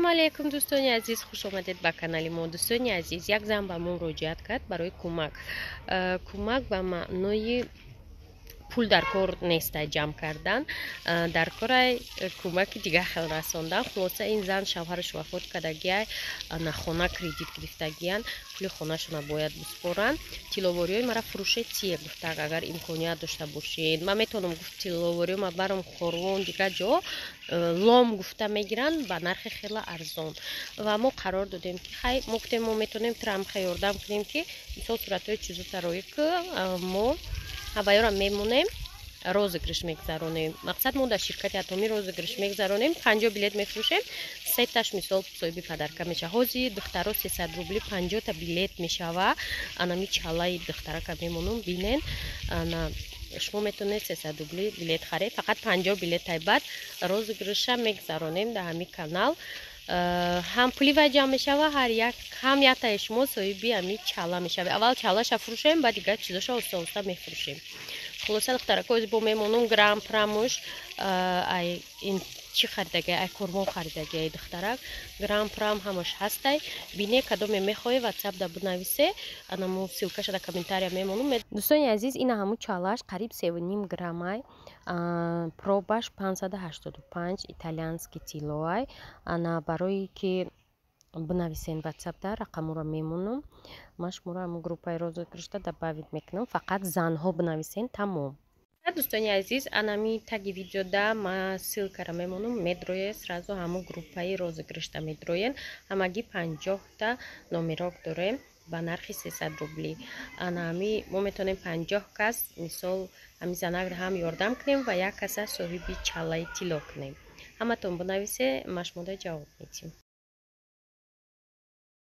Ассалому алейкум дӯстони азиз, хуш омадед ба канали мо. Дӯстони азиз, як зан ба мо муроҷиат кард барои кӯмак. Кӯмак ба маънои пул дар кор неста ҷамъ кардан, дар корай кӯмаки дигар хел расондан. Хулоса ин зан шавҳараш вафот кардагиай, на хона кредит гирифтагиян, пули хонашона бояд биспоранд. Тиловориҳои мара фурӯшед чие гуфтаг, агар имконият дошта бошед. Ман метавонам гуфт тиловориҳома барам Хоргон дигар ҷо лом гуфта мегиранд ба нархи хела арзон. Ва мо қарор додем ки хай мо гуфтем мо метавонем трамха ёрдам кунем ки мисол суратҳои чизотарои ки мо ҳаваёра мемонем, розыгрыш мегзаронем. Мақсад мо дар ширкати Атоми розыгрыш мегзаронем, 50 билет мефурӯшем, сеташ мисол соҳиби падарка меша. ҳозир духтаро 300 рубли 50 та билет мешава. Анами чалаи духтарака мемонам, бинен. Ана шумо метавонед 300 рубли билет харед, фақат 50 билет баъд розыгрыша мегзаронем дар ҳамин канал. ҳам пули вай ҷамъ мешава, ҳар як ҳам яктаи шумо соҳиби ҳамин чала мешавед. Аввал чалаша фурӯшем, баъд дигар чизоша оста мефурӯшем. Хулоса духтарака ози бо мемонам грам прамуш ай ин чи харидагия, ай кормон харидагия духтарак грам прам ҳамаш ҳастай. Бине кадоме мехоҳе WhatsApp да бинависе, анамо силкаша дар комментария мемонам. Дӯстони азиз, ина ҳамун чалаш қариб 3,5 граммай, пробаш 585 итальянски тилоай. Ана барои ки бинависен WhatsApp да рақамура мемонам. Ман шуморо ҳамун группаи розыгрышда добавит мекунам, фақат занҳо бинависен тамом. Дӯстони азиз, анами таги видеода ма силкара мемонам, медрое сразу ҳамун группаи розыгрышда медроен. Ҳамагӣ 50 та номерок дорем ба нархи 300 рубли. Анами мо метавонем 50 кас мисол ҳамин занакро ҳам ёрдам кунем ва як каса соҳиби чалаи тило кунем. Ҳаматон бинависе, ма шумода ҷавоб медиҳем.